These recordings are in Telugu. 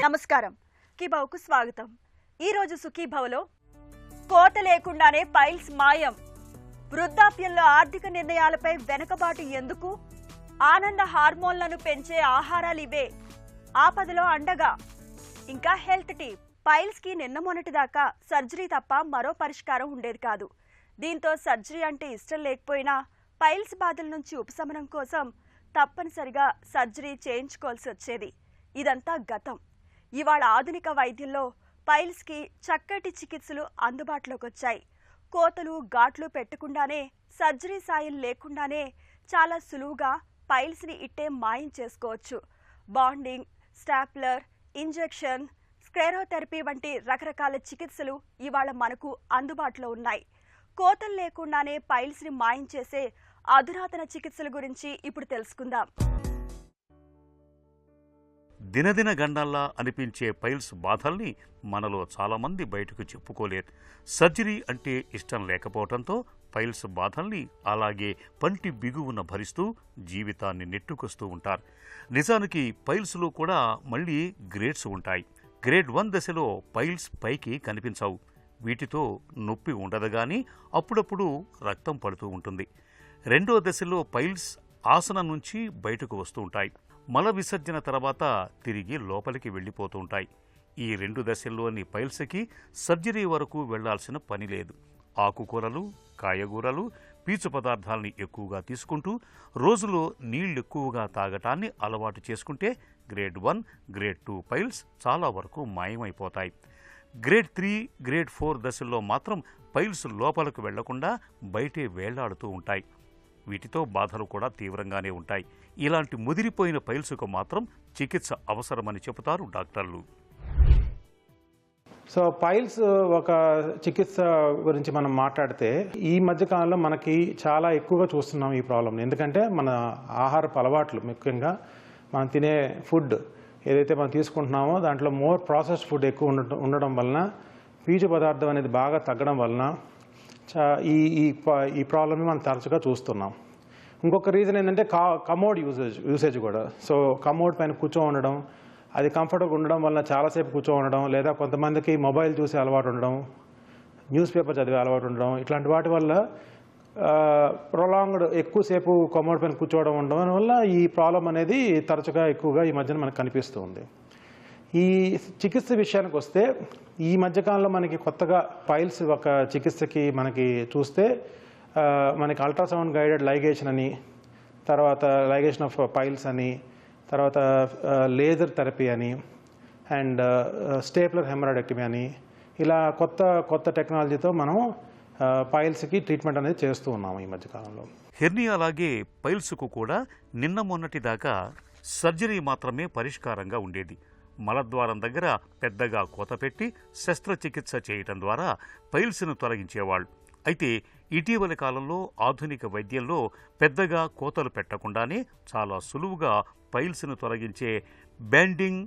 నమస్కారం కీబావుకు స్వాగతం. ఈ రోజు సుఖీభవలో కోత లేకుండానే పైల్స్ మాయం, వృద్ధాప్యంలో ఆర్థిక నిర్ణయాలపై వెనకబాటు ఎందుకు, ఆనంద హార్మోన్లను పెంచే ఆహారాలు ఇవే, ఆపదలో అండగా, ఇంకా హెల్త్ టిప్. పైల్స్ కి నిన్న మొన్నటిదాకా సర్జరీ తప్ప మరో పరిష్కారం ఉండేది కాదు. దీంతో సర్జరీ అంటే ఇష్టం లేకపోయినా పైల్స్ బాధల నుంచి ఉపశమనం కోసం తప్పనిసరిగా సర్జరీ చేయించుకోవాల్సి వచ్చేది. ఇదంతా గతం. ఇవాళ ఆధునిక వైద్యంలో పైల్స్ కి చక్కటి చికిత్సలు అందుబాటులోకి వచ్చాయి. కోతలు ఘాట్లు పెట్టకుండానే, సర్జరీ సాయం లేకుండానే చాలా సులువుగా పైల్స్ ని ఇట్టే మాయం చేసుకోవచ్చు. బాండింగ్, స్టాప్లర్, ఇంజెక్షన్, స్క్లెరోథెరపీ వంటి రకరకాల చికిత్సలు ఇవాళ మనకు అందుబాటులో ఉన్నాయి. కోతలు లేకుండానే పైల్స్ ని మాయం చేసే అధునాతన చికిత్సల గురించి ఇప్పుడు తెలుసుకుందాం. దినదిన గండాల్లా అనిపించే పైల్స్ బాధల్ని మనలో చాలామంది బయటకు చెప్పుకోలేరు. సర్జరీ అంటే ఇష్టం లేకపోవడంతో పైల్స్ బాధల్ని అలాగే పంటి బిగువున భరిస్తూ జీవితాన్ని నెట్టుకొస్తూ ఉంటారు. నిజానికి పైల్స్లో కూడా మళ్ళీ గ్రేడ్స్ ఉంటాయి. గ్రేడ్ 1 దశలో పైల్స్ పైకి కనిపించవు. వీటితో నొప్పి ఉండదు గాని అప్పుడప్పుడు రక్తం పడుతూ ఉంటుంది. 2వ దశలో పైల్స్ ఆసనం నుంచి బయటకు వస్తూ ఉంటాయి. మల విసర్జన తర్వాత తిరిగి లోపలికి వెళ్ళిపోతూ ఉంటాయి. ఈ 2 దశల్లోని పైల్స్కి సర్జరీ వరకు వెళ్లాల్సిన పని లేదు. ఆకుకూరలు, కాయగూరలు, పీచు పదార్థాలని ఎక్కువగా తీసుకుంటూ రోజులో నీళ్లెక్కువగా తాగటాన్ని అలవాటు చేసుకుంటే గ్రేడ్ 1, గ్రేడ్ 2 పైల్స్ చాలా వరకు మాయమైపోతాయి. గ్రేడ్ 3, గ్రేడ్ 4 దశల్లో మాత్రం పైల్స్ లోపలకు వెళ్లకుండా బయటే వేళ్లాడుతూ ఉంటాయి. వీటితో బాధలు కూడా తీవ్రంగానే ఉంటాయి. ఇలాంటి ముదిరిపోయిన పైల్స్కు మాత్రం చికిత్స అవసరమని చెబుతారు డాక్టర్లు. సో పైల్స్ ఒక చికిత్స గురించి మనం మాట్లాడితే ఈ మధ్యకాలంలో మనకి చాలా ఎక్కువగా చూస్తున్నాం ఈ ప్రాబ్లం. ఎందుకంటే మన ఆహారపు అలవాట్లు, ముఖ్యంగా మనం తినే ఫుడ్ ఏదైతే మనం తీసుకుంటున్నామో దాంట్లో మోర్ ప్రాసెస్డ్ ఫుడ్ ఎక్కువ ఉండడం వలన, పీచు పదార్థం అనేది బాగా తగ్గడం వలన ఈ ప్రాబ్లమ్ని మనం తరచుగా చూస్తున్నాం. ఇంకొక రీజన్ ఏంటంటే కమోడ్ యూసేజ్ కూడా. సో కమోడ్ పైన కూర్చో ఉండడం, అది కంఫర్టబుల్ ఉండడం వలన చాలాసేపు కూర్చో ఉండడం, లేదా కొంతమందికి మొబైల్ చూసే అలవాటు ఉండడం, న్యూస్ పేపర్ చదివే అలవాటు ఉండడం, ఇట్లాంటి వాటి వల్ల ప్రొలాంగ్డ్ ఎక్కువసేపు కమోడ్ పైన కూర్చోవడం ఉండడం వల్ల ఈ ప్రాబ్లం అనేది తరచుగా ఎక్కువగా ఈ మధ్యన మనకు కనిపిస్తూ ఉంది. ఈ చికిత్స విషయానికి వస్తే ఈ మధ్యకాలంలో మనకి కొత్తగా పైల్స్ ఒక చికిత్సకి మనకి చూస్తే మనకి అల్ట్రాసౌండ్ గైడెడ్ లైగేషన్ అని, తర్వాత లైగేషన్ ఆఫ్ పైల్స్ అని, తర్వాత లేజర్ థెరపీ అని, అండ్ స్టేప్లర్ హెమరాయిడెక్టమీ అని, ఇలా కొత్త టెక్నాలజీతో మనం పైల్స్కి ట్రీట్మెంట్ అనేది చేస్తూ ఉన్నాము ఈ మధ్యకాలంలో. హెర్నియా అలాగే పైల్స్కు కూడా నిన్న మొన్నటి దాకా సర్జరీ మాత్రమే పరిష్కారంగా ఉండేది. మలద్వారం దగ్గర పెద్దగా కోత పెట్టి శస్త్రచికిత్స చేయటం ద్వారా పైల్స్ను తొలగించేవాళ్ళు. అయితే ఇటీవలి కాలంలో ఆధునిక వైద్యంలో పెద్దగా కోతలు పెట్టకుండానే చాలా సులువుగా పైల్స్ను తొలగించే బ్యాండింగ్,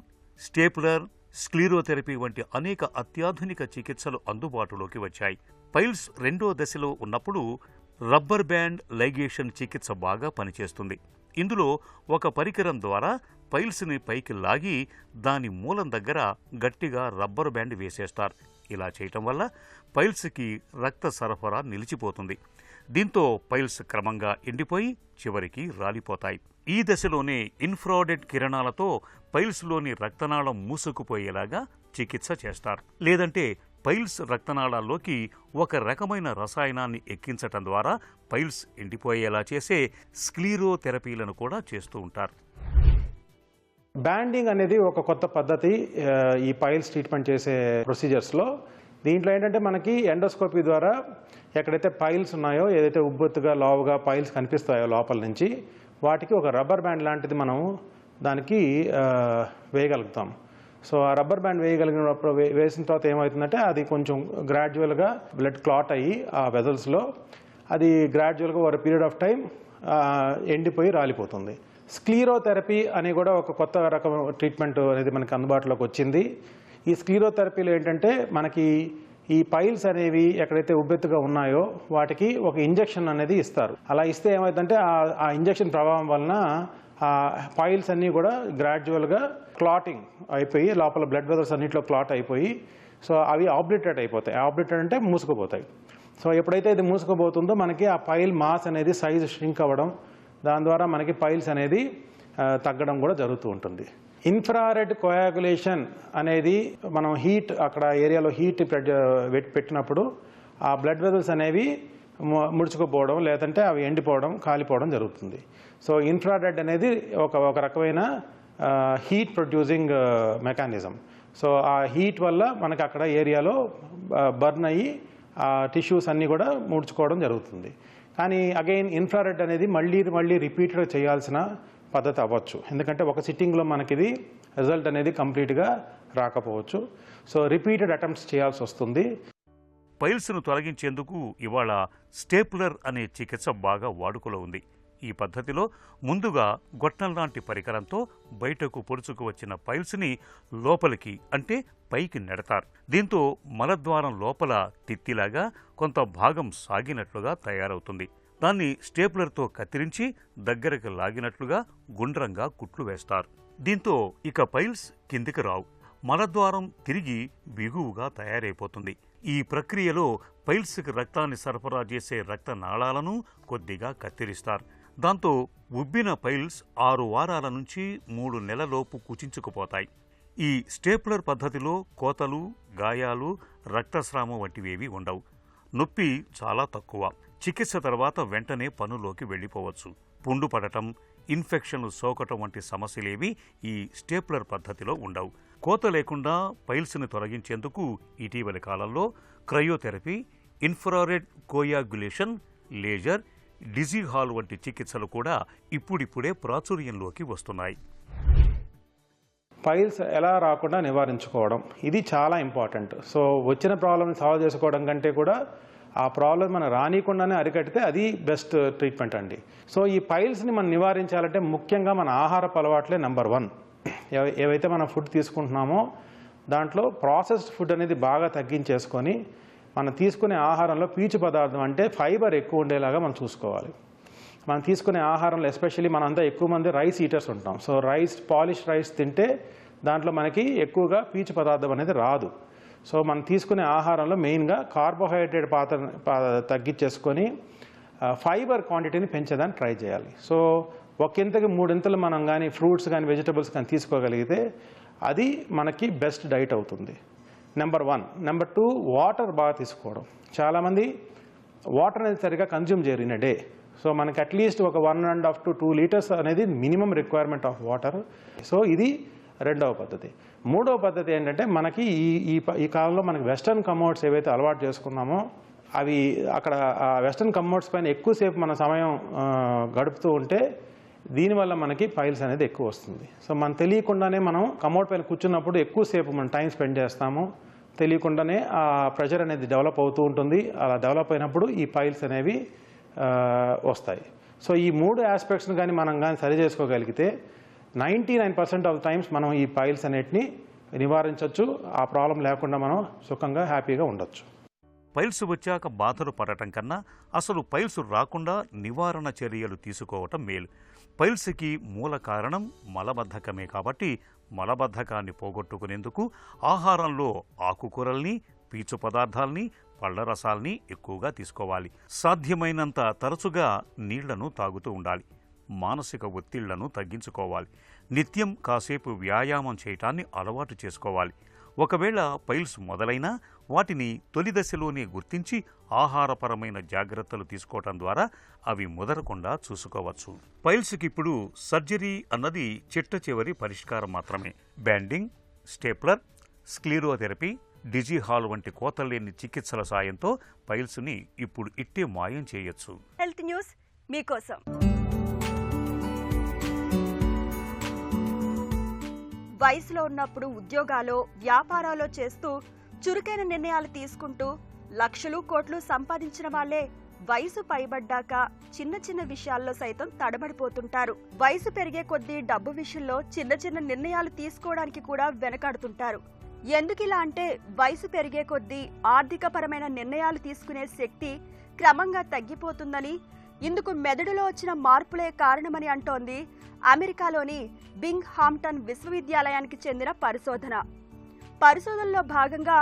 స్టేప్లర్, స్క్లీరోథెరపీ వంటి అనేక అత్యాధునిక చికిత్సలు అందుబాటులోకి వచ్చాయి. పైల్స్ 2వ దశలో ఉన్నప్పుడు రబ్బర్ బ్యాండ్ లైగేషన్ చికిత్స బాగా పనిచేస్తుంది. ఇందులో ఒక పరికరం ద్వారా పైల్స్ని పైకి లాగి దాని మూలం దగ్గర గట్టిగా రబ్బర్ బ్యాండ్ వేసేస్తారు. ఇలా చేయటం వల్ల పైల్స్కి రక్త సరఫరా నిలిచిపోతుంది. దీంతో పైల్స్ క్రమంగా ఎండిపోయి చివరికి రాలిపోతాయి. ఈ దశలోనే ఇన్ఫ్రారెడ్ కిరణాలతో పైల్స్లోని రక్తనాళం మూసుకుపోయేలాగా చికిత్స చేస్తారు. లేదంటే పైల్స్ రక్తనాళాల్లోకి ఒక రకమైన రసాయనాన్ని ఎక్కించటం ద్వారా పైల్స్ ఎండిపోయేలా చేసే స్క్లీరోథెరపీలను కూడా చేస్తూ ఉంటారు. బ్యాండింగ్ అనేది ఒక కొత్త పద్ధతి ఈ పైల్స్ ట్రీట్మెంట్ చేసే ప్రొసీజర్స్లో. దీంట్లో ఏంటంటే మనకి ఎండోస్కోపీ ద్వారా ఎక్కడైతే పైల్స్ ఉన్నాయో, ఏదైతే ఉబ్బొత్తుగా లావుగా పైల్స్ కనిపిస్తాయో లోపల నుంచి, వాటికి ఒక రబ్బర్ బ్యాండ్ లాంటిది మనం దానికి వేయగలుగుతాం. సో ఆ రబ్బర్ బ్యాండ్ వేయగలిగినప్పుడు వేసిన తర్వాత ఏమవుతుందంటే అది కొంచెం గ్రాడ్యువల్గా బ్లడ్ క్లాట్ అయ్యి ఆ వెజల్స్లో అది గ్రాడ్యువల్గా ఓవర్ పీరియడ్ ఆఫ్ టైం ఎండిపోయి రాలిపోతుంది. స్క్లీరోథెరపీ అని కూడా ఒక కొత్త రకం ట్రీట్మెంట్ అనేది మనకి అందుబాటులోకి వచ్చింది. ఈ స్క్లీరోథెరపీలో ఏంటంటే మనకి ఈ పైల్స్ అనేవి ఎక్కడైతే ఉబ్బెత్తుగా ఉన్నాయో వాటికి ఒక ఇంజెక్షన్ అనేది ఇస్తారు. అలా ఇస్తే ఏమవుతుందంటే ఆ ఇంజెక్షన్ ప్రభావం వలన ఆ పైల్స్ అన్నీ కూడా గ్రాడ్యువల్గా క్లాటింగ్ అయిపోయి లోపల బ్లడ్ వెజల్స్ అన్నింటిలో క్లాట్ అయిపోయి సో అవి ఆబ్లిటరేట్ అయిపోతాయి. ఆబ్లిటరేట్ అంటే మూసుకుపోతాయి. సో ఎప్పుడైతే ఇది మూసుకుపోతుందో మనకి ఆ పైల్ మాస్ అనేది సైజు ష్రింక్ అవ్వడం, దాని ద్వారా మనకి పైల్స్ అనేది తగ్గడం కూడా జరుగుతూ ఉంటుంది. ఇన్ఫ్రారెడ్ కోయాగులేషన్ అనేది మనం హీట్ అక్కడ ఏరియాలో హీట్ పెట్టినప్పుడు ఆ బ్లడ్ వెజల్స్ అనేవి ముడుచుకుపోవడం లేదంటే అవి ఎండిపోవడం కాలిపోవడం జరుగుతుంది. సో ఇన్ఫ్రారెడ్ అనేది ఒక రకమైన హీట్ ప్రొడ్యూసింగ్ మెకానిజం. సో ఆ హీట్ వల్ల మనకి అక్కడ ఏరియాలో బర్న్ అయ్యి ఆ టిష్యూస్ అన్నీ కూడా ముడుచుకోవడం జరుగుతుంది. కానీ అగైన్ ఇన్ఫ్రారెడ్ అనేది మళ్ళీ రిపీటెడ్గా చేయాల్సిన పద్ధతి అవ్వచ్చు. ఎందుకంటే ఒక సిట్టింగ్లో మనకిది రిజల్ట్ అనేది కంప్లీట్గా రాకపోవచ్చు. సో రిపీటెడ్ అటెంప్ట్స్ చేయాల్సి వస్తుంది. పైల్స్ను తొలగించేందుకు ఇవాళ స్టేప్లర్ అనే చికిత్స బాగా వాడుకలో ఉంది. ఈ పద్ధతిలో ముందుగా గొట్టం లాంటి పరికరంతో బయటకు పొడుచుకు వచ్చిన పైల్స్ని లోపలికి అంటే పైకి నెడతారు. దీంతో మలద్వారం లోపల తిత్తిలాగా కొంత భాగం సాగినట్లుగా తయారవుతుంది. దాన్ని స్టేప్లర్తో కత్తిరించి దగ్గరకు లాగినట్లుగా గుండ్రంగా కుట్లు వేస్తారు. దీంతో ఇక పైల్స్ కిందికి రావు. మలద్వారం తిరిగి బిగువుగా తయారైపోతుంది. ఈ ప్రక్రియలో పైల్స్కి రక్తాన్ని సరఫరా చేసే రక్త నాళాలను కొద్దిగా కత్తిరిస్తారు. దాంతో ఉబ్బిన పైల్స్ 6 వారాల నుంచి 3 నెలలలోపు కుచించుకుపోతాయి. ఈ స్టేప్లర్ పద్ధతిలో కోతలు, గాయాలు, రక్తస్రావం వంటివేవీ ఉండవు. నొప్పి చాలా తక్కువ. చికిత్స తర్వాత వెంటనే పనులోకి వెళ్లిపోవచ్చు. పుండు పడటం, ఇన్ఫెక్షన్లు సోకటం వంటి సమస్యలేవి ఈ స్టేప్లర్ పద్ధతిలో ఉండవు. కోత లేకుండా పైల్స్ని తొలగించేందుకు ఇటీవలి కాలంలో క్రయోథెరపీ, ఇన్ఫ్రారెడ్ కోయాగులేషన్, లేజర్, డిజిహాల్ వంటి చికిత్సలు కూడా ఇప్పుడిప్పుడే ప్రాచుర్యంలోకి వస్తున్నాయి. పైల్స్ ఎలా రాకుండా నివారించుకోవడం ఇది చాలా ఇంపార్టెంట్. సో వచ్చిన ప్రాబ్లమ్ని సాల్వ్ చేసుకోవడం కంటే కూడా ఆ ప్రాబ్లం మనం రానికుండానే అరికడితే అది బెస్ట్ ట్రీట్మెంట్ అండి. సో ఈ పైల్స్ని మనం నివారించాలంటే ముఖ్యంగా మన ఆహారపు అలవాట్లే నెంబర్ 1. ఏవైతే మనం ఫుడ్ తీసుకుంటున్నామో దాంట్లో ప్రాసెస్డ్ ఫుడ్ అనేది బాగా తగ్గించేసుకొని మనం తీసుకునే ఆహారంలో పీచు పదార్థం అంటే ఫైబర్ ఎక్కువ ఉండేలాగా మనం చూసుకోవాలి. మనం తీసుకునే ఆహారంలో ఎస్పెషల్లీ మనంతా ఎక్కువ మంది రైస్ ఈటర్స్ ఉంటాం. సో పాలిష్ రైస్ తింటే దాంట్లో మనకి ఎక్కువగా పీచు పదార్థం అనేది రాదు. సో మనం తీసుకునే ఆహారంలో మెయిన్గా కార్బోహైడ్రేట్ తగ్గించేసుకొని ఫైబర్ క్వాంటిటీని పెంచేదాన్ని ట్రై చేయాలి. సో ఒకంతకి 3 ఇంతలు మనం కానీ ఫ్రూట్స్ కానీ వెజిటబుల్స్ కానీ తీసుకోగలిగితే అది మనకి బెస్ట్ డైట్ అవుతుంది. నెంబర్ 1. నెంబర్ 2, వాటర్ బాగా తీసుకోవడం. చాలామంది వాటర్ అనేది సరిగా కన్జ్యూమ్ చేయరు ఇన్ డే. సో మనకి అట్లీస్ట్ ఒక 1.5 to 2 లీటర్స్ అనేది minimum requirement of water. So ఇది రెండవ పద్ధతి. మూడవ పద్ధతి ఏంటంటే మనకి ఈ కాలంలో మనకి వెస్టర్న్ కమోడ్స్ ఏవైతే అలవాటు చేసుకున్నామో అవి అక్కడ ఆ వెస్టర్న్ కమోడ్స్ పైన ఎక్కువసేపు మన సమయం గడుపుతూ ఉంటే దీనివల్ల మనకి పైల్స్ అనేది ఎక్కువ వస్తుంది. సో మనం తెలియకుండానే మనం కమోడ్ పైన కూర్చున్నప్పుడు ఎక్కువసేపు మనం టైం స్పెండ్ చేస్తాము. తెలియకుండానే ఆ ప్రెషర్ అనేది డెవలప్ అవుతూ ఉంటుంది. అలా డెవలప్ అయినప్పుడు ఈ పైల్స్ అనేవి వస్తాయి. సో ఈ 3 ఆస్పెక్ట్స్ని కానీ మనం కానీ సరి చేసుకోగలిగితే 99% ఆఫ్ టైమ్స్ మనం ఈ పైల్స్ అనేటిని నివారించవచ్చు. ఆ ప్రాబ్లం లేకుండా మనం సుఖంగా హ్యాపీగా ఉండొచ్చు. పైల్స్ వచ్చాక బాధలు పడటం కన్నా అసలు పైల్స్ రాకుండా నివారణ చర్యలు తీసుకోవటం మేలు. పైల్స్కి మూల కారణం మలబద్ధకమే కాబట్టి మలబద్ధకాన్ని పోగొట్టుకునేందుకు ఆహారంలో ఆకుకూరల్ని, పీచు పదార్థాల్ని, పళ్ల రసాల్ని ఎక్కువగా తీసుకోవాలి. సాధ్యమైనంత తరచుగా నీళ్లను తాగుతూ ఉండాలి. మానసిక ఒత్తిళ్లను తగ్గించుకోవాలి. నిత్యం కాసేపు వ్యాయామం చేయటాన్ని అలవాటు చేసుకోవాలి. ఒకవేళ పైల్స్ మొదలైనా వాటిని తొలి దశలోనే గుర్తించి ఆహారపరమైన జాగ్రత్తలు తీసుకోవటం ద్వారా అవి ముదరకుండా చూసుకోవచ్చు. పైల్స్కి ఇప్పుడు సర్జరీ అన్నది చిట్ట చివరి పరిష్కారం మాత్రమే. బ్యాండింగ్, స్టేప్లర్, స్క్లీరోథెరపీ, డిజిహాల్ వంటి కోతలేని చికిత్సల సాయంతో పైల్స్ని ఇప్పుడు ఇట్టే మాయం చేయొచ్చు. హెల్త్ న్యూస్ మీకోసం. వయసులో ఉన్నప్పుడు ఉద్యోగాలో, వ్యాపారాలో చేస్తూ చురుకైన నిర్ణయాలు తీసుకుంటూ లక్షలు కోట్లు సంపాదించిన వాళ్లే వయసు పైబడ్డాక చిన్న చిన్న విషయాల్లో సైతం తడబడిపోతుంటారు. వయసు పెరిగే కొద్దీ డబ్బు విషయంలో చిన్న చిన్న నిర్ణయాలు తీసుకోవడానికి కూడా వెనకాడుతుంటారు. ఎందుకిలా అంటే వయసు పెరిగే కొద్దీ ఆర్థికపరమైన నిర్ణయాలు తీసుకునే శక్తి క్రమంగా తగ్గిపోతుందని, ఇందుకు మెదడులో వచ్చిన మార్పులే కారణమని అంటోంది అమెరికాలోని బింగ్ హామ్టన్ విశ్వవిద్యాలయానికి చెందిన పరిశోధనలో భాగంగా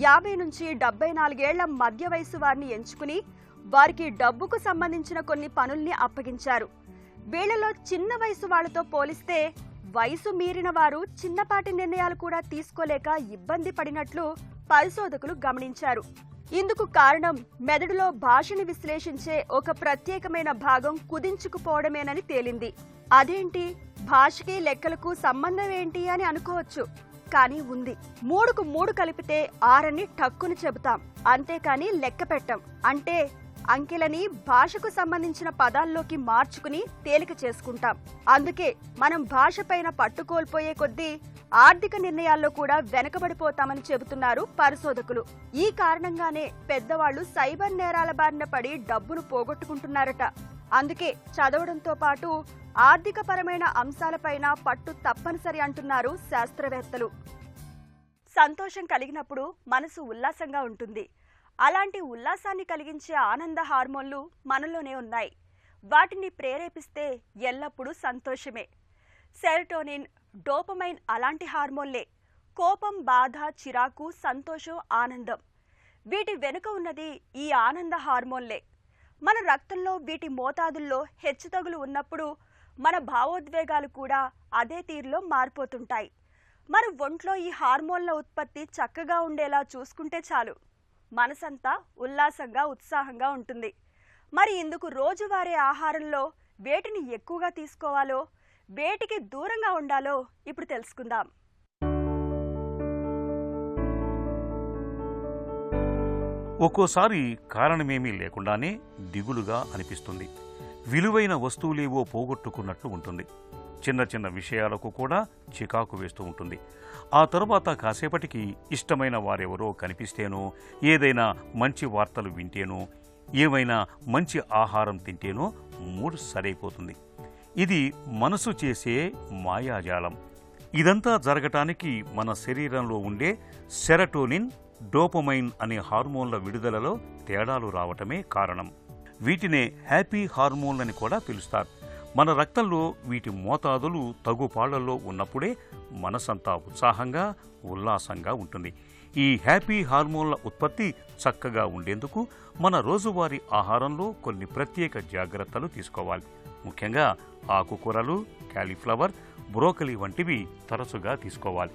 50 నుంచి 74 ఏళ్ల మధ్య వయసు వారిని ఎంచుకుని వారికి డబ్బుకు సంబంధించిన కొన్ని పనుల్ని అప్పగించారు. వీళ్లలో చిన్న వయసు వాళ్లతో పోలిస్తే వయసు మీరిన వారు చిన్నపాటి నిర్ణయాలు కూడా తీసుకోలేక ఇబ్బంది పడినట్లు పరిశోధకులు గమనించారు. ఇందుకు కారణం మెదడులో భాషని విశ్లేషించే ఒక ప్రత్యేకమైన భాగం కుదించుకుపోవడమేనని తేలింది. అదేంటి, భాషకి లెక్కలకు సంబంధం ఏంటి అని అనుకోవచ్చు, కానీ ఉంది. 3కు 3 కలిపితే 6 అని టక్కుని చెబుతాం, అంతేకాని లెక్క పెట్టం. అంటే అంకెలని భాషకు సంబంధించిన పదాల్లోకి మార్చుకుని తేలిక చేసుకుంటాం. అందుకే మనం భాష పైన పట్టు కోల్పోయే కొద్దీ ఆర్థిక నిర్ణయాల్లో కూడా వెనకబడిపోతామని చెబుతున్నారు పరిశోధకులు. ఈ కారణంగానే పెద్దవాళ్లు సైబర్ నేరాల బారిన పడి డబ్బును పోగొట్టుకుంటున్నారట. అందుకే చదవడంతో పాటు ఆర్థిక పరమైన అంశాలపైన పట్టు తప్పనిసరి అంటున్నారు శాస్త్రవేత్తలు. సంతోషం కలిగినప్పుడు మనసు ఉల్లాసంగా ఉంటుంది. అలాంటి ఉల్లాసాన్ని కలిగించే ఆనంద హార్మోన్లు మనలోనే ఉన్నాయి. వాటిని ప్రేరేపిస్తే ఎల్లప్పుడూ సంతోషమే. సెరటోనిన్, డోపమైన్ అలాంటి హార్మోన్లే. కోపం, బాధ, చిరాకు, సంతోషం, ఆనందం, వీటి వెనుక ఉన్నది ఈ ఆనంద హార్మోన్లే. మన రక్తంలో వీటి మోతాదుల్లో హెచ్చుతగులు ఉన్నప్పుడు మన భావోద్వేగాలు కూడా అదే తీరులో మారిపోతుంటాయి. మన ఒంట్లో ఈ హార్మోన్ల ఉత్పత్తి చక్కగా ఉండేలా చూసుకుంటే చాలు, మనసంతా ఉల్లాసంగా, ఉత్సాహంగా ఉంటుంది. మరి ఇందుకు రోజువారీ ఆహారంలో వేటిని ఎక్కువగా తీసుకోవాలో, వేటికి దూరంగా ఉండాలో ఇప్పుడు తెలుసుకుందాం. ఒక్కోసారి కారణమేమీ లేకుండానే దిగులుగా అనిపిస్తుంది. విలువైన వస్తువులేవో పోగొట్టుకున్నట్లు ఉంటుంది. చిన్న చిన్న విషయాలకు కూడా చికాకు వేస్తూ ఉంటుంది. ఆ తరువాత కాసేపటికి ఇష్టమైన వారెవరో కనిపిస్తేనో, ఏదైనా మంచి వార్తలు వింటేనో, ఏమైనా మంచి ఆహారం తింటేనో మూడ్ సరైపోతుంది. ఇది మనసు చేసే మాయాజాలం. ఇదంతా జరగటానికి మన శరీరంలో ఉండే సెరటోనిన్, డోపమైన్ అనే హార్మోన్ల విడుదలలో తేడాలు రావటమే కారణం. వీటినే హ్యాపీ హార్మోన్లని కూడా పిలుస్తారు. మన రక్తంలో వీటి మోతాదులు తగుపాళ్లలో ఉన్నప్పుడే మనసంతా ఉత్సాహంగా, ఉల్లాసంగా ఉంటుంది. ఈ హ్యాపీ హార్మోన్ల ఉత్పత్తి చక్కగా ఉండేందుకు మన రోజువారీ ఆహారంలో కొన్ని ప్రత్యేక జాగ్రత్తలు తీసుకోవాలి. ముఖ్యంగా ఆకుకూరలు, కాలీఫ్లవర్, బ్రోకలీ వంటివి తరచుగా తీసుకోవాలి.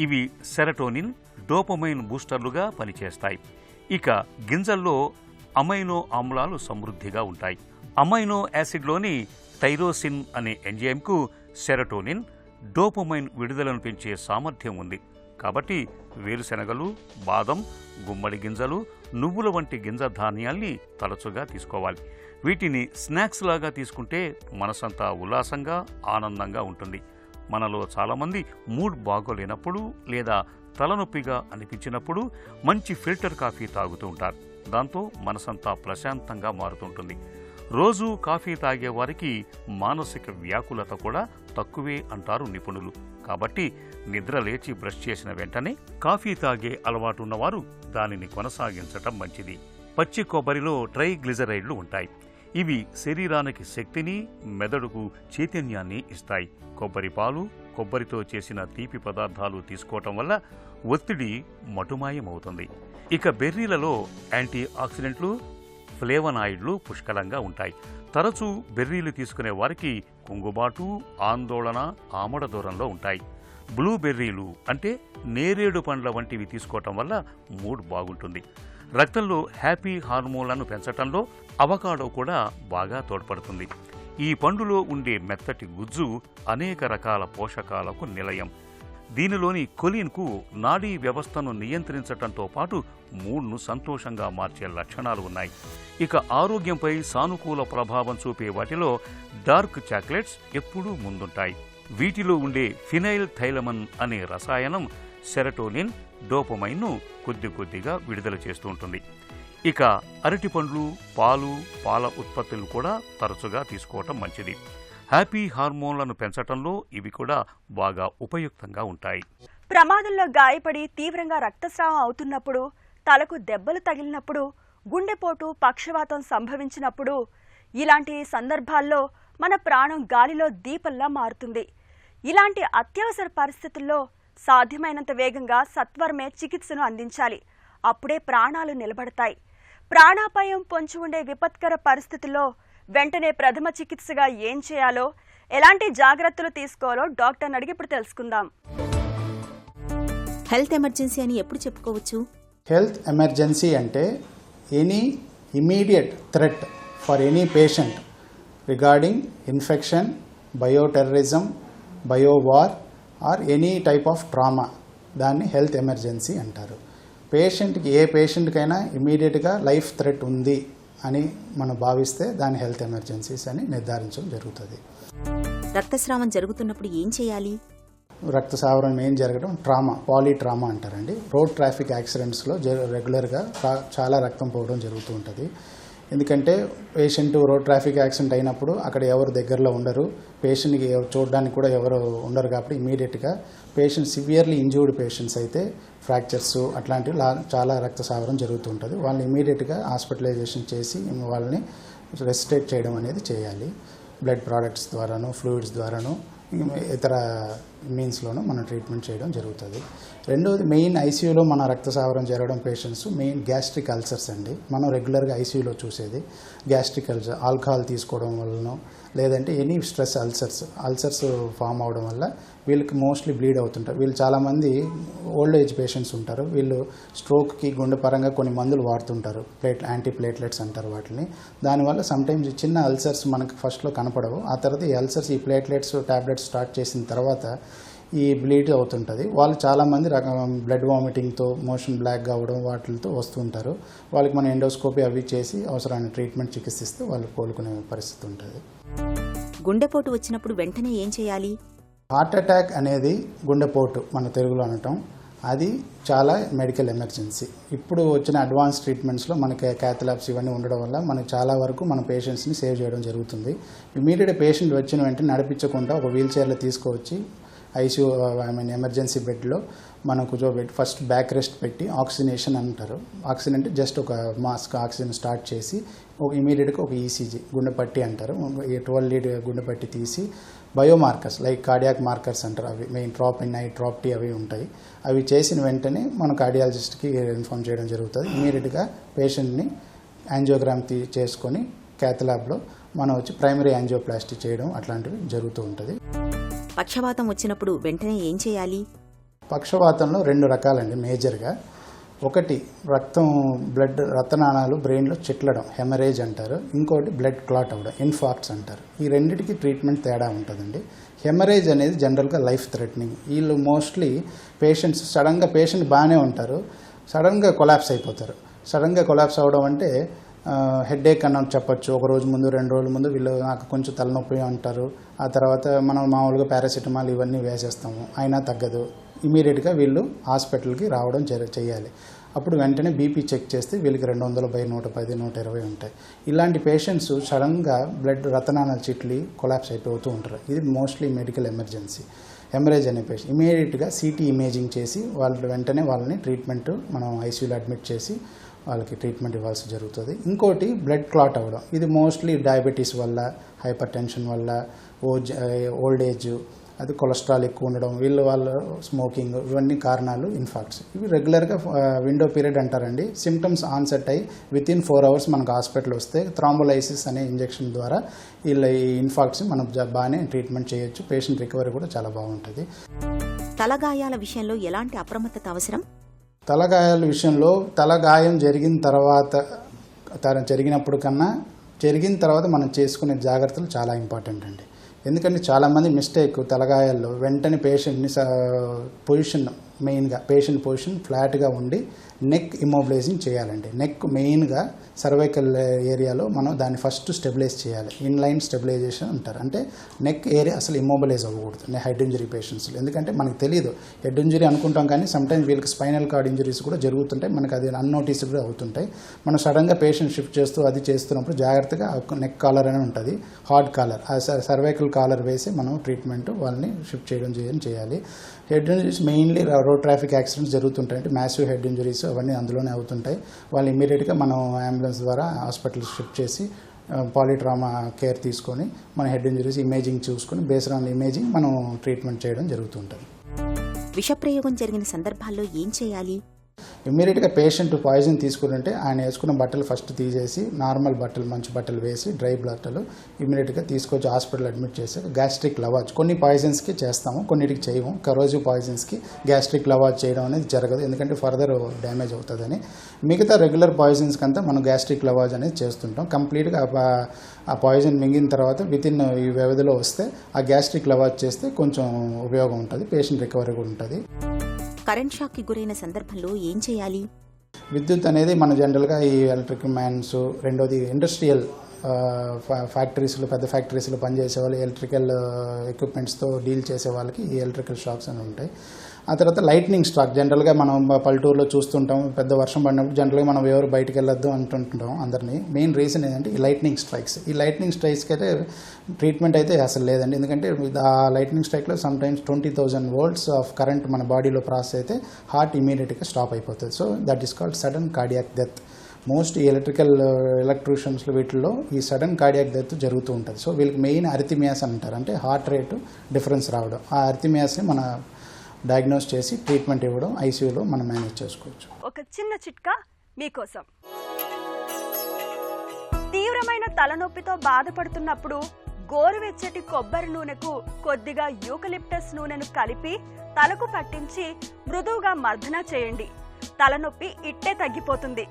ఇవి సెరటోనిన్, డోపమైన్ బూస్టర్లుగా పనిచేస్తాయి. ఇక గింజల్లో అమైనో ఆమ్లాలు సమృద్ధిగా ఉంటాయి. అమైనో యాసిడ్లోని థైరోసిన్ అనే ఎంజైమ్కు సెరటోనిన్, డోపమైన్ విడుదలను పెంచే సామర్థ్యం ఉంది. కాబట్టి వేరుశెనగలు, బాదం, గుమ్మడి గింజలు, నువ్వుల వంటి గింజ ధాన్యాల్ని తరచుగా తీసుకోవాలి. వీటిని స్నాక్స్ లాగా తీసుకుంటే మనసంతా ఉల్లాసంగా, ఆనందంగా ఉంటుంది. మనలో చాలామంది మూడ్ బాగోలేనప్పుడు లేదా తలనొప్పిగా అనిపించినప్పుడు మంచి ఫిల్టర్ కాఫీ తాగుతూ ఉంటారు. దాంతో మనసంతా ప్రశాంతంగా మారుతుంటుంది. రోజూ కాఫీ తాగే వారికి మానసిక వ్యాకులత కూడా తక్కువే అంటారు నిపుణులు. కాబట్టి నిద్ర లేచి బ్రష్ చేసిన వెంటనే కాఫీ తాగే అలవాటు ఉన్నవారు దానిని కొనసాగించటం మంచిది. పచ్చి కొబ్బరిలో ట్రైగ్లిజరైడ్లు ఉంటాయి. ఇవి శరీరానికి శక్తిని, మెదడుకు చైతన్యాన్ని ఇస్తాయి. కొబ్బరి పాలు, కొబ్బరితో చేసిన తీపి పదార్థాలు తీసుకోవటం వల్ల ఒత్తిడి మటుమాయమవుతుంది. ఇక బెర్రీలలో యాంటీ ఆక్సిడెంట్లు, ఫ్లేవనాయిడ్లు పుష్కలంగా ఉంటాయి. తరచూ బెర్రీలు తీసుకునే వారికి కుంగుబాటు, ఆందోళన ఆమడ దూరంలో ఉంటాయి. బ్లూబెర్రీలు అంటే నేరేడు పండ్ల వంటివి తీసుకోవటం వల్ల మూడ్ బాగుంటుంది. రక్తంలో హ్యాపీ హార్మోన్లను పెంచటంలో అవకాడో కూడా బాగా తోడ్పడుతుంది. ఈ పండులో ఉండే మెత్తటి గుజ్జు అనేక రకాల పోషకాలకు నిలయం. దీనిలోని కొలిన్కు నాడీ వ్యవస్థను నియంత్రించటంతో పాటు మూడ్ను సంతోషంగా మార్చే లక్షణాలు ఉన్నాయి. ఇక ఆరోగ్యంపై సానుకూల ప్రభావం చూపే వాటిలో డార్క్ చాక్లెట్స్ ఎప్పుడూ ముందుంటాయి. వీటిలో ఉండే ఫినైల్ థైలమన్ అనే రసాయనం సెరటోనిన్, డోపమైన్ను కొద్ది కొద్దిగా విడుదల చేస్తూ ఉంటుంది. ఇక అరటిపండ్లు, పాలు, పాల ఉత్పత్తులు కూడా తరచుగా తీసుకోవటం మంచిది. హ్యాపీ హార్మోన్లను పెంచటంలో ఇవి కూడా బాగా ఉపయుక్తంగా ఉంటాయి. ప్రమాదంలో గాయపడి తీవ్రంగా రక్తస్రావం అవుతున్నప్పుడు, తలకు దెబ్బలు తగిలినప్పుడు, గుండెపోటు, పక్షవాతం సంభవించినప్పుడు ఇలాంటి సందర్భాల్లో మన ప్రాణం గాలిలో దీపంలా మారుతుంది. ఇలాంటి అత్యవసర పరిస్థితుల్లో సాధ్యమైనంత వేగంగా సత్వరమే చికిత్సను అందించాలి. అప్పుడే ప్రాణాలు నిలబడతాయి. ప్రాణాపాయం పొంచి ఉండే విపత్కర పరిస్థితుల్లో వెంటనే ప్రథమ చికిత్సగా ఏం చేయాలో, ఎలాంటి జాగ్రత్తలు తీసుకోవాలో డాక్టర్ని అడిగి ఇప్పుడు తెలుసుకుందాం. హెల్త్ ఎమర్జెన్సీ అని ఎప్పుడు చెప్పుకోవచ్చు? హెల్త్ ఎమర్జెన్సీ అంటే any immediate threat for any patient regarding infection, bioterrorism, biowar or any type of trauma, దాన్ని హెల్త్ ఎమర్జెన్సీ అంటారు. పేషెంట్కి ఏ పేషెంట్కైనా ఇమీడియట్గా లైఫ్ థ్రెట్ ఉంది అని మనం భావిస్తే దాన్ని హెల్త్ ఎమర్జెన్సీస్ అని నిర్ధారించడం జరుగుతుంది. రక్తస్రావం జరుగుతున్నప్పుడు ఏం చేయాలి? రక్తస్రావం ఏం జరగడం ట్రామా, పాలీట్రామా అంటారండి. రోడ్ ట్రాఫిక్ యాక్సిడెంట్స్లో రెగ్యులర్గా చాలా రక్తం పోవడం జరుగుతూ ఉంటుంది. ఎందుకంటే పేషెంట్ రోడ్ ట్రాఫిక్ యాక్సిడెంట్ అయినప్పుడు అక్కడ ఎవరు దగ్గరలో ఉండరు, పేషెంట్కి చూడడానికి కూడా ఎవరు ఉండరు. కాబట్టి ఇమీడియట్గా పేషెంట్ సివియర్లీ ఇంజూర్డ్ పేషెంట్స్ అయితే ఫ్రాక్చర్స్ అట్లాంటివి చాలా రక్తస్రావం జరుగుతూ ఉంటుంది. వాళ్ళని ఇమీడియట్గా హాస్పిటలైజేషన్ చేసి వాళ్ళని రెస్ట్రేట్ చేయడం అనేది చేయాలి. బ్లడ్ ప్రోడక్ట్స్ ద్వారాను, ఫ్లూయిడ్స్ ద్వారాను, ఇతర మీన్స్లోనూ మనం ట్రీట్మెంట్ చేయడం జరుగుతుంది. రెండవది మెయిన్ ఐసీయూలో మన రక్తస్రావం జరగడం పేషెంట్స్ మెయిన్ గ్యాస్ట్రిక్ అల్సర్స్ అండి. మనం రెగ్యులర్గా ఐసీయూలో చూసేది గ్యాస్ట్రిక్ అల్సర్, ఆల్కహాల్ తీసుకోవడం వలన లేదంటే ఎనీ స్ట్రెస్ అల్సర్స్ ఫామ్ అవడం వల్ల వీళ్ళకి మోస్ట్లీ బ్లీడ్ అవుతుంటారు. వీళ్ళు చాలామంది ఓల్డ్ ఏజ్ పేషెంట్స్ ఉంటారు. వీళ్ళు స్ట్రోక్కి గుండె పరంగా కొన్ని మందులు వాడుతుంటారు, యాంటీ ప్లేట్లెట్స్ అంటారు వాటిని. దానివల్ల సమ్టైమ్స్ చిన్న అల్సర్స్ మనకు ఫస్ట్లో కనపడవు. ఆ తర్వాత ఈ అల్సర్స్ ఈ ప్లేట్లెట్స్ టాబ్లెట్స్ స్టార్ట్ చేసిన తర్వాత ఈ బ్లీడ్ అవుతుంటుంది. వాళ్ళు చాలామంది బ్లడ్ వామిటింగ్తో, మోషన్ బ్లాక్గా అవ్వడం వాటితో వస్తుంటారు. వాళ్ళకి మనం ఎండోస్కోపీ అవి చేసి అవసరమైన ట్రీట్మెంట్ చికిత్సిస్తే వాళ్ళు కోలుకునే పరిస్థితి ఉంటుంది. గుండెపోటు వచ్చినప్పుడు వెంటనే ఏం చేయాలి? హార్ట్ అటాక్ అనేది గుండెపోటు మన తెలుగులో అనటం, అది చాలా మెడికల్ ఎమర్జెన్సీ. ఇప్పుడు వచ్చిన అడ్వాన్స్ ట్రీట్మెంట్స్లో మనకి క్యాథలాబ్స్ ఇవన్నీ ఉండడం వల్ల మనకి చాలా వరకు మన పేషెంట్స్ని సేవ్ చేయడం జరుగుతుంది. ఇమీడియట్ పేషెంట్ వచ్చిన వెంటనే నడిపించకుండా ఒక వీల్ చైర్లో తీసుకువచ్చి ఐసీయూ ఎమర్జెన్సీ బెడ్లో మనం కూర్చోబెట్టి ఫస్ట్ బ్యాక్ రెస్ట్ పెట్టి ఆక్సిజనేషన్ అంటారు. ఆక్సిజన్ అంటే జస్ట్ ఒక మాస్క్ ఆక్సిజన్ స్టార్ట్ చేసి ఒక ఇమీడియట్గా ఒక ఈసీజీ గుండెపట్టి అంటారు, 12 లీడ్ గుండెపట్టి తీసి బయోమార్కర్స్ లైక్ కార్డియాక్ మార్కర్స్ అంటారు, అవి మెయిన్ ట్రాపిన్, ట్రాప్టీ అవి ఉంటాయి. అవి చేసిన వెంటనే మనం కార్డియాలజిస్ట్కి ఇన్ఫార్మ్ చేయడం జరుగుతుంది. ఇమీడియట్గా పేషెంట్ని యాంజియోగ్రామ్ చేసుకొని క్యాథలాబ్లో మనం వచ్చి ప్రైమరీ యాంజియోప్లాస్టీ చేయడం అట్లాంటివి జరుగుతూ ఉంటుంది. పక్షవాతం వచ్చినప్పుడు వెంటనే ఏం చేయాలి? పక్షవాతంలో 2 రకాలండి మేజర్గా. ఒకటి బ్లడ్ రక్తనాళాలు బ్రెయిన్లో చిట్లడం, హెమరేజ్ అంటారు. ఇంకోటి బ్లడ్ క్లాట్ అవ్వడం, ఇన్ఫార్క్ట్స్ అంటారు. ఈ రెండింటికి ట్రీట్మెంట్ తేడా ఉంటుందండి. హెమరేజ్ అనేది జనరల్గా లైఫ్ థ్రెటనింగ్. వీళ్ళు మోస్ట్లీ పేషెంట్స్ సడన్గా పేషెంట్ బాగానే ఉంటారు, సడన్గా కొలాప్స్ అయిపోతారు. సడన్గా కొలాప్స్ అవ్వడం అంటే హెడ్ఏక్ అని చెప్పొచ్చు. ఒక రోజు ముందు 2 రోజుల ముందు వీళ్ళు నాకు కొంచెం తలనొప్పి అంటారు. ఆ తర్వాత మనం మామూలుగా పారాసిటమాల్ ఇవన్నీ వేసేస్తాము, అయినా తగ్గదు. ఇమీడియట్గా వీళ్ళు హాస్పిటల్కి రావడం చేయాలి. అప్పుడు వెంటనే బీపీ చెక్ చేస్తే వీళ్ళకి 200/110, 120 ఉంటాయి. ఇలాంటి పేషెంట్స్ సడన్గా బ్లడ్ రక్తనాళాలు చిట్లి కొలాప్స్ అయిపోతూ ఉంటారు. ఇది మోస్ట్లీ మెడికల్ ఎమర్జెన్సీ. హెమరేజ్ అనే పేషెంట్ ఇమీడియట్గా సిటీ ఇమేజింగ్ చేసి వెంటనే వాళ్ళని ట్రీట్మెంట్ మనం ఐసీయూలో అడ్మిట్ చేసి వాళ్ళకి ట్రీట్మెంట్ ఇవ్వాల్సి జరుగుతుంది. ఇంకోటి బ్లడ్ క్లాట్ అవ్వడం. ఇది మోస్ట్లీ డయాబెటీస్ వల్ల, హైపర్ టెన్షన్ వల్ల, ఓల్డ్ ఏజ్, అది కొలెస్ట్రాల్ ఎక్కువ ఉండడం, వాళ్ళ స్మోకింగ్, ఇవన్నీ కారణాలు ఇన్ఫాక్ట్స్. ఇవి రెగ్యులర్గా విండో పీరియడ్ అంటారండి. సిమ్టమ్స్ ఆన్సెట్ అయ్యి వితిన్ 4 hours మనకు హాస్పిటల్ వస్తే థ్రాంబోలైసిస్ అనే ఇంజెక్షన్ ద్వారా ఈ ఇన్ఫాక్ట్స్ మనం బాగానే ట్రీట్మెంట్ చేయొచ్చు. పేషెంట్ రికవరీ కూడా చాలా బాగుంటుంది. తలగాయాల విషయంలో ఎలాంటి అప్రమత్తత అవసరం? తలగాయాల విషయంలో తలగాయం జరిగినప్పుడు కన్నా జరిగిన తర్వాత మనం చేసుకునే జాగ్రత్తలు చాలా ఇంపార్టెంట్ అండి. ఎందుకంటే చాలామంది మిస్టేక్ తలగాయాల్లో వెంటనే పేషెంట్ని పొజిషన్, మెయిన్గా పేషెంట్ పొజిషన్ ఫ్లాట్గా ఉండి నెక్ ఇమ్మొబిలైజింగ్ చేయాలండి. నెక్ మెయిన్గా సర్వైకల్ ఏరియాలో మనం దాన్ని ఫస్ట్ స్టెబిలైజ్ చేయాలి. ఇన్లైన్ స్టెబిలైజేషన్ అంటారు. అంటే నెక్ ఏరియా అసలు ఇమ్మొబిలైజ్ అవ్వకూడదు హెడ్ ఇంజరీ పేషెంట్స్లో. ఎందుకంటే మనకు తెలియదు, హెడ్ ఇంజరీ అనుకుంటాం కానీ సమ్టైమ్స్ వీళ్ళకి స్పైనల్ కార్డ్ ఇంజరీస్ కూడా జరుగుతుంటాయి, మనకు అది అన్నోటీస్డ్ కూడా అవుతుంటాయి. మనం సడన్గా పేషెంట్ షిఫ్ట్ చేస్తూ అది చేస్తున్నప్పుడు జాగ్రత్తగా నెక్ కాలర్ అని ఉంటుంది, హార్డ్ కాలర్, ఆ సర్వైకల్ కాలర్ వేసి మనం ట్రీట్మెంట్ వాళ్ళని షిఫ్ట్ చేయడం చేయాలి. Head injuries mainly road traffic accidents జరుగుతుంటాయి, అంటే మ్యాసివ్ హెడ్ ఇంజరీస్ అవన్నీ అందులోనే అవుతుంటాయి. వాళ్ళు ఇమీడియట్గా మనం అంబులెన్స్ ద్వారా హాస్పిటల్ షిఫ్ట్ చేసి పాలిట్రామా కేర్ తీసుకొని మన హెడ్ ఇంజరీస్ ఇమేజింగ్ చూసుకొని బేస్డ్ ఆన్ ఇమేజింగ్ మనం ట్రీట్మెంట్ చేయడం జరుగుతుంటుంది. విషప్రయోగం జరిగిన సందర్భాల్లో ఏం చేయాలి? ఇమ్మీడియట్గా పేషెంట్ పాయిజన్ తీసుకుంటే ఆయన వేసుకున్న బట్టలు ఫస్ట్ తీసేసి నార్మల్ బట్టలు మంచి బట్టలు వేసి డ్రై బట్టలు ఇమ్మీడియట్గా తీసుకొచ్చి హాస్పిటల్ అడ్మిట్ చేసి గ్యాస్ట్రిక్ లవాజ్ కొన్ని పాయిజన్స్కి చేస్తాము, కొన్నిటికి చేయము. కరోజివ్ పాయిజన్స్కి గ్యాస్ట్రిక్ లవాజ్ చేయడం అనేది జరగదు, ఎందుకంటే ఫర్దర్ డ్యామేజ్ అవుతుందని. మిగతా రెగ్యులర్ పాయిజన్స్కి అంతా మనం గ్యాస్ట్రిక్ లవాజ్ అనేది చేస్తుంటాం. కంప్లీట్గా ఆ పాయిజన్ మింగిన తర్వాత వితిన్ ఈ వ్యవధిలో వస్తే ఆ గ్యాస్ట్రిక్ లవాజ్ చేస్తే కొంచెం ఉపయోగం ఉంటుంది, పేషెంట్ రికవరీ కూడా ఉంటుంది. కరెంట్ షాక్కి గురైన సందర్భంలో ఏం చేయాలి? విద్యుత్ అనేది మన జనరల్గా ఈ ఎలక్ట్రిక్ మ్యాన్స్, రెండోది ఇండస్ట్రియల్ ఫ్యాక్టరీస్లో పెద్ద ఫ్యాక్టరీస్లో పనిచేసే వాళ్ళు ఎలక్ట్రికల్ ఎక్విప్మెంట్స్తో డీల్ చేసే వాళ్ళకి ఈ ఎలక్ట్రికల్ షాక్స్ అని ఉంటాయి. ఆ తర్వాత లైట్నింగ్ స్ట్రాక్ జనరల్గా మనం పల్లెటూరులో చూస్తుంటాం, పెద్ద వర్షం పడినప్పుడు జనరల్గా మనం ఎవరు బయటకు వెళ్ళొద్దు అంటుంటాం అందరినీ. మెయిన్ రీజన్ ఏంటంటే ఈ లైట్నింగ్ స్ట్రైక్స్. ఈ లైట్నింగ్ స్ట్రైక్స్కి అయితే ట్రీట్మెంట్ అయితే అసలు లేదండి, ఎందుకంటే ఆ లైట్నింగ్ స్ట్రైక్లో సమ్టైమ్స్ 20,000 volts ఆఫ్ కరెంట్ మన బాడీలో ప్రాసెస్ అయితే హార్ట్ ఇమీడియట్గా స్టాప్ అయిపోతుంది. So that is called sudden cardiac death. Most ఎలక్ట్రీషియన్స్లో వీటిల్లో ఈ సడన్ కార్డియాక్ డెత్ జరుగుతూ ఉంటుంది. సో వీళ్ళకి మెయిన్ అరిథిమియాస్ అంటారు, అంటే హార్ట్ రేటు డిఫరెన్స్ రావడం. ఆ అరిథిమియాస్ని మన డయాగ్నోస్ చేసి ట్రీట్మెంట్ ఇవ్వడం ఐసీయూలో మనం మేనేజ్ చేసుకోవచ్చు. ఒక చిన్న చిట్కా మీకోసం. తీవ్రమైన తలనొప్పితో బాధపడుతున్నప్పుడు గోరువెచ్చటి కొబ్బరి నూనెకు కొద్దిగా యూకలిప్టస్ నూనెను కలిపి తలకు పట్టించి మృదువుగా మర్దన చేయండి. తలనొప్పి ఇట్టే తగ్గిపోతుంది.